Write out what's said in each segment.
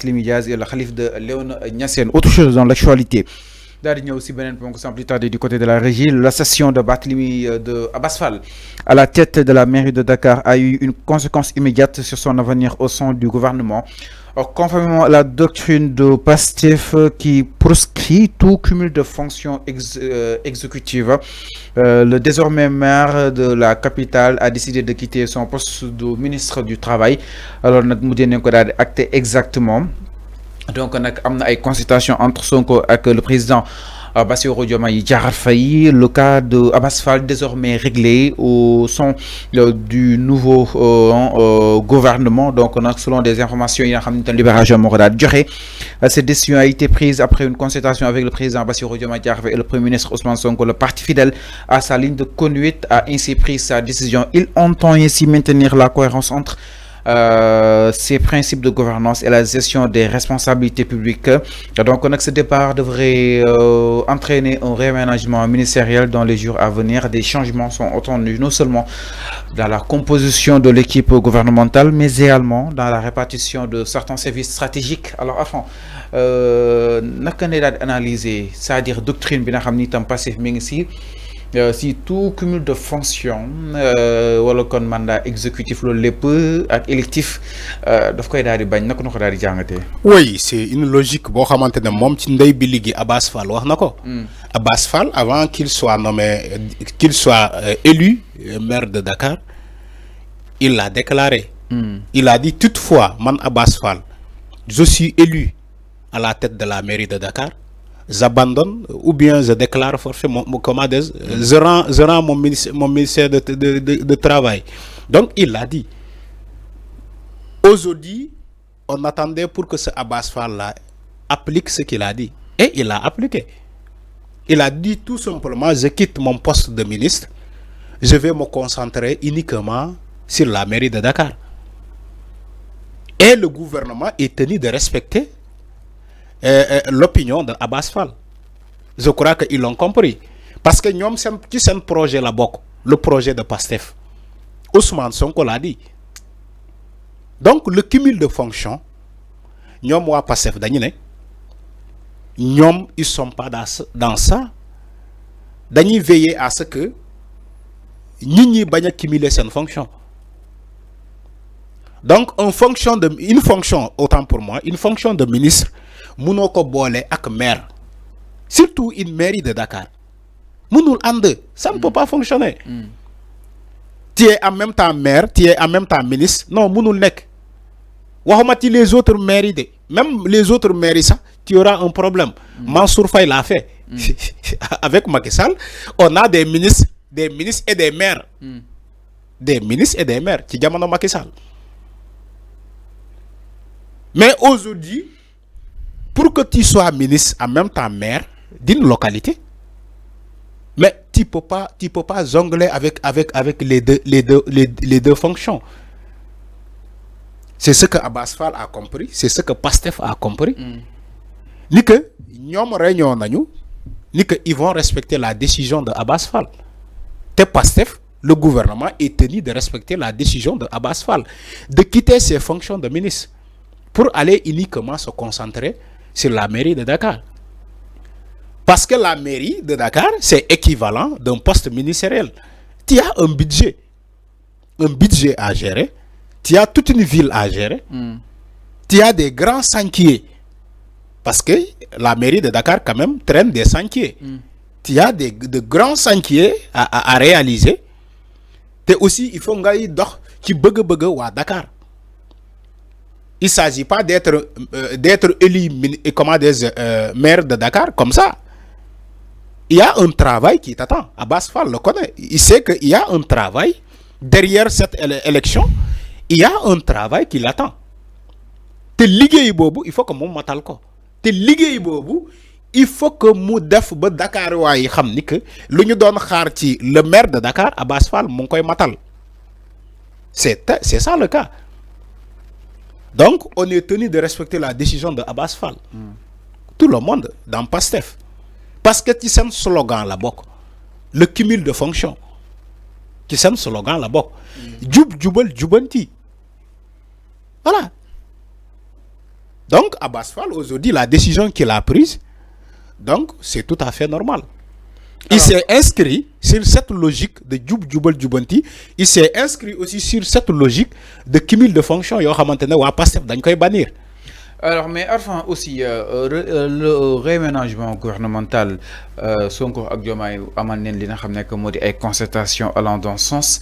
Barthélémy Diaz et le khalife de Léona Niassène. Autre chose dans l'actualité. D'ailleurs, aussi sans plus tarder du côté de la régie, la session de Barthélémy de Abass Fall à la tête de la mairie de Dakar a eu une conséquence immédiate sur son avenir au sein du gouvernement. Conformément à la doctrine de Pastef qui proscrit tout cumul de fonctions exécutives, le désormais maire de la capitale a décidé de quitter son poste de ministre du Travail. Alors, nous avons acté exactement. Donc, on a une consultation entre Sonko et le président Bassirou Diomaye Diakhar Faye. Le cas de Abass Fall désormais réglé au sein du nouveau gouvernement. Donc, selon des informations, il y a une libération morale. Cette décision a été prise après une consultation avec le président Bassirou Diomaye Diakhar Faye et le premier ministre Ousmane Sonko. Le parti fidèle à sa ligne de conduite a ainsi pris sa décision. Il entend ainsi maintenir la cohérence entre ces principes de gouvernance et la gestion des responsabilités publiques. Donc, ce départ devrait entraîner un réaménagement ministériel dans les jours à venir. Des changements sont attendus non seulement dans la composition de l'équipe gouvernementale, mais également dans la répartition de certains services stratégiques. Alors, enfin, analyser, c'est-à-dire doctrine, bien passif, si tout cumul de fonctions wala kon mandat exécutif le lépp ak électif daf koy daal di bañ naka ko daal di jàngatee. Oui, c'est une logique boo xamante ne moom ci ndey bi liggéey Abass Fall wax na ko. Abass Fall avant qu'il soit nommé élu maire de Dakar, il l'a déclaré. Il a dit toutefois man Abass Fall, je suis élu à la tête de la mairie de Dakar. J'abandonne ou bien je déclare forfait je rends mon ministère de travail. Donc il a dit. Aujourd'hui, on attendait pour que ce Abass Fall là applique ce qu'il a dit. Et il a appliqué. Il a dit tout simplement, je quitte mon poste de ministre, je vais me concentrer uniquement sur la mairie de Dakar. Et le gouvernement est tenu de respecter l'opinion de Abass Fall. Je crois qu'ils l'ont compris. Parce que nous sommes un projet là-bas, le projet de Pastef. Ousmane Sonko l'a dit. Donc, le cumul de fonctions, nous sommes Pastef, ils ne sont pas dans ça. Ils veiller à ce que nous ne pas cumuler cette fonction. Donc, une fonction, autant pour moi, une fonction de ministre, Mounoko bolé ak maire, surtout une mairie de Dakar. Mounoul ande, ça ne peut pas fonctionner. Tu es en même temps maire, tu es en même temps ministre. Non, Mounoul nek. Wahamati les autres mairies, même les autres mairies, ça, tu auras un problème. Mansour Faye l'a fait. Avec Macky Sall, on a des ministres et des maires. Des ministres et des maires. Qui diamant Macky Sall. Mais aujourd'hui, pour que tu sois ministre en même temps maire d'une localité, mais tu peux pas jongler avec les deux fonctions. C'est ce que Abass Fall a compris, c'est ce que Pastef a compris. Ni que ils vont respecter la décision de Abass Fall. Pastef, le gouvernement est tenu de respecter la décision de Abass Fall, de quitter ses fonctions de ministre pour aller uniquement se concentrer sur la mairie de Dakar. Parce que la mairie de Dakar, c'est équivalent d'un poste ministériel. Tu as un budget à gérer, tu as toute une ville à gérer, tu as des grands chantiers. Parce que la mairie de Dakar, quand même, traîne des chantiers. Tu as de grands chantiers à réaliser. Et aussi, il faut que tu à Dakar. Il ne s'agit pas d'être élu maire de Dakar comme ça. Il y a un travail qui t'attend. Abass Fall le connaît. Il sait qu'il y a un travail derrière cette élection. Il y a un travail qui l'attend. Te liggéey bobu, il faut que mon matal ko. Te liggéey bobu, il faut que mu def ba Dakar way xamni que luñu doon xaar ci le maire de Dakar Abass Fall mo koy matal. C'est ça le cas. Donc, on est tenu de respecter la décision de Abass Fall. Tout le monde, dans Pastef. Parce que tu sais un slogan là-bas. Le cumul de fonctions. Tu sais un slogan là-bas. Djoub, djoubel, djoubanti. Voilà. Donc, Abass Fall, aujourd'hui, la décision qu'il a prise, donc, c'est tout à fait normal. Il s'est inscrit sur cette logique de Djoub Djoubal Djoubanti. Il s'est inscrit aussi sur cette logique de cumul de fonctions. Il y a Pastef dañ koy bannir. Alors, mais enfin aussi, le réaménagement gouvernemental, Sonko ak Diomaye amal neen li nga xam ne que moo di ay concertation allant dans ce sens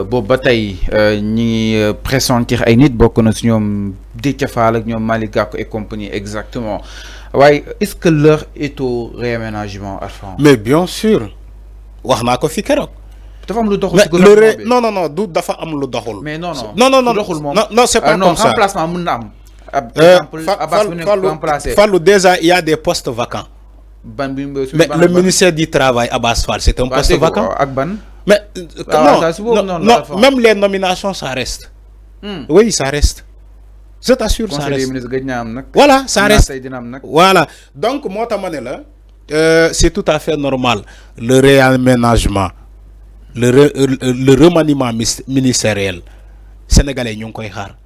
boobu ba tey ñi pressentir ay nit bokk na si ñoom Déthié Fall ak ñoom Malick Gakou et compagnie exactement. Ouais, est-ce que l'heure est au réaménagement, Arfan? Mais bien sûr. wax naa ko fi keroog. dafa am lu doxul mais ci gouvernement bi non non non du dafa am lu doxul. mais non non non non non doxul moom non c'est pas comme ça. remplacement mën na am. exemple Abass bu nekk remplacé. Fallou déjà il y a des postes vacants. ban bi mais le ministère du travail Abass Fall c'est un poste vacant. ak ban. mais non même les nominations ça reste. Oui ça reste. Je t'assure ça reste. Voilà ça reste. Voilà donc moi c'est tout à fait normal le réaménagement le remaniement ministériel sénégalais ñu ngi koy xaar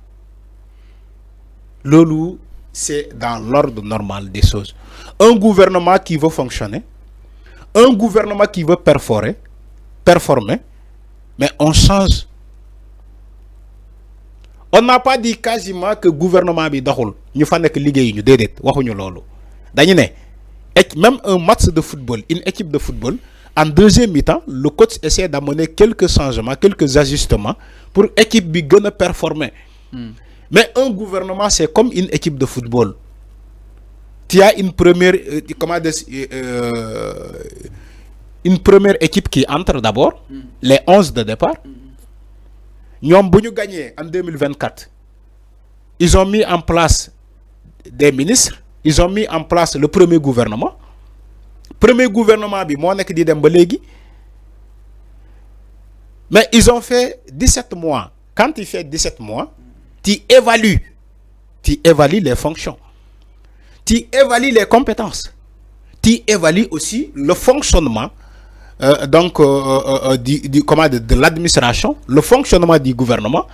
loolu c'est dans l'ordre normal des choses. Un gouvernement qui veut fonctionner, un gouvernement qui veut performer, mais on change. On n'a pas dit quasiment que le gouvernement bi doxul ñu fa nek liggéey ñu dédét waxuñu lolu dañu né même un match de football, une équipe de football en deuxième mi-temps le coach essaie d'amener quelques changements, quelques ajustements pour équipe bi gëna performer. Mais un gouvernement c'est comme une équipe de football. Tu as une première une première équipe qui entre d'abord, les 11 de départ. Nous avons gagné en 2024. Ils ont mis en place des ministres, ils ont mis en place le premier gouvernement. Premier gouvernement, mais ils ont fait 17 mois. Quand tu fais 17 mois, tu évalues les fonctions, tu évalues les compétences, tu évalues aussi le fonctionnement de l'administration, le fonctionnement du gouvernement,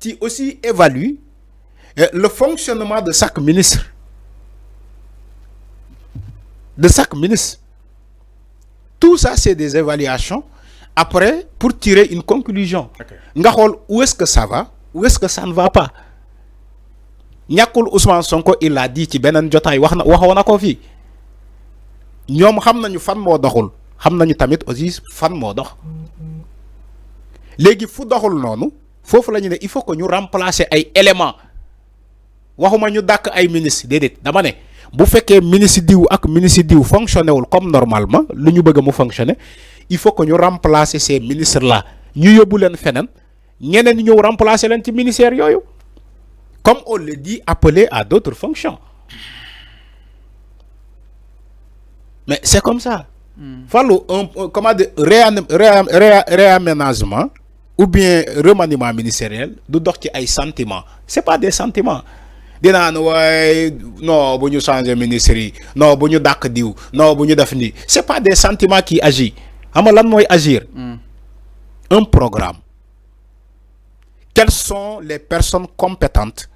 tu aussi évalues le fonctionnement de chaque ministre. Tout ça, c'est des évaluations. Après, pour tirer une conclusion, où est-ce que ça va, où est-ce que ça ne va pas. Nyakul Ousmane Sonko, il a dit ci benen jotay waxona ko fi. Ñom xam nañu fan mo doxul. Xam nañu tamit aussi fan mo dox. Légui fu doxul nonu, fofu lañu né il faut que ñu remplacer ay éléments. Waxuma ñu dak ay ministre dédét dama né bu féké ministre diw ak ministre diw fonctionné wul comme normalement, lu ñu bëgg mu fonctionner, il faut que ñu remplacer ces ministres là. Ñu yobul len fenen, ñeneen ñëw remplacer len ci ministère yoyu. Comme on le dit, appelé à d'autres fonctions. Mais c'est comme ça. Fallo réaménagement ou bien remaniement ministériel du dox ci ay sentiments. C'est pas des sentiments. Non, bu ñu changer ministère, non, bu ñu dak diw, non, bu ñu def ni. C'est pas des sentiments qui agissent. Xam nga lan moy agir? Un programme. Quelles sont les personnes compétentes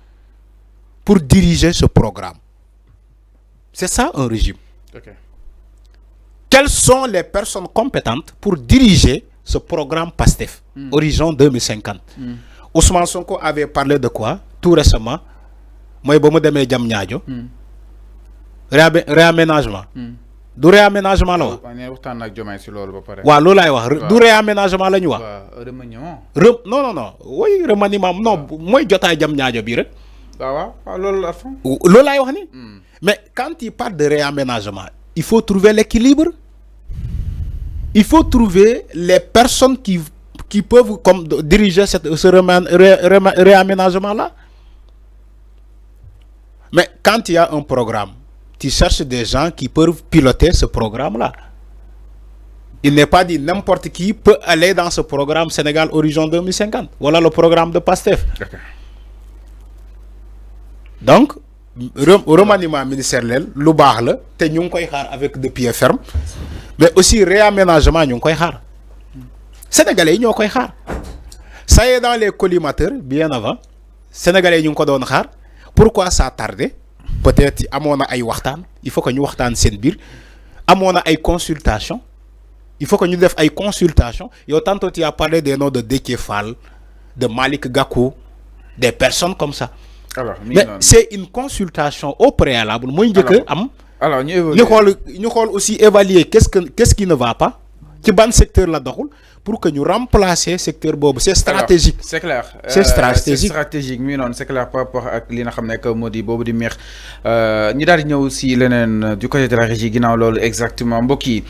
pour diriger ce programme? C'est ça un régime. Okay. Quelles sont les personnes compétentes pour diriger ce programme PASTEF, Horizon 2050? Ousmane Sonko avait parlé de quoi tout récemment? Moi, je me suis dit réaménagement. Du réaménagement là. Wa lo lay wax du réaménagement lañu wax. Remaniement. Non non oui remaniement non moy jotay jam ñaajo bi rek. Lo lay wax ni. Mais quand il parle de réaménagement, il faut trouver l'équilibre. Il faut trouver les personnes qui peuvent comme diriger ce réaménagement là. Mais quand il y a un programme, tu cherches des gens qui peuvent piloter ce programme-là. Il n'est pas dit n'importe qui peut aller dans ce programme Sénégal Horizon 2050. Voilà le programme de PASTEF. Okay. Donc, remaniement ministériel, le bar là, te ñu koy xaar avec de pied ferme, mais aussi réaménagement ñu koy xaar. Sénégalais ñoo koy xaar. Ça y est dans les collimateurs bien avant. sénégalais ñu ngi ko doon xaar pourquoi ça tardé peut-être amoon na ay waxtaan il faut que ñu waxtaan seen biir amoon na ay consultation il faut que ñu def ay consultation yow tantôt tu as parlé des noms de Déthié Fall de Malick Gakou des personnes comme ça. Alors, mais c'est une consultation au préalable mooy njëkk am. alors ñu xool aussi évaluer qu'est-ce qui ne va pas ci ban secteur la doxul pour que ñu remplacer secteur boobu c'est stratégique. C'est clair c'est stratégique c'est stratégique mi non c'est clair par rapport ak li nga xam ne que moo di boobu di meex ñi daal di ñëw si leneen du côté de la régie ginnaaw loolu exactement mbokk yi.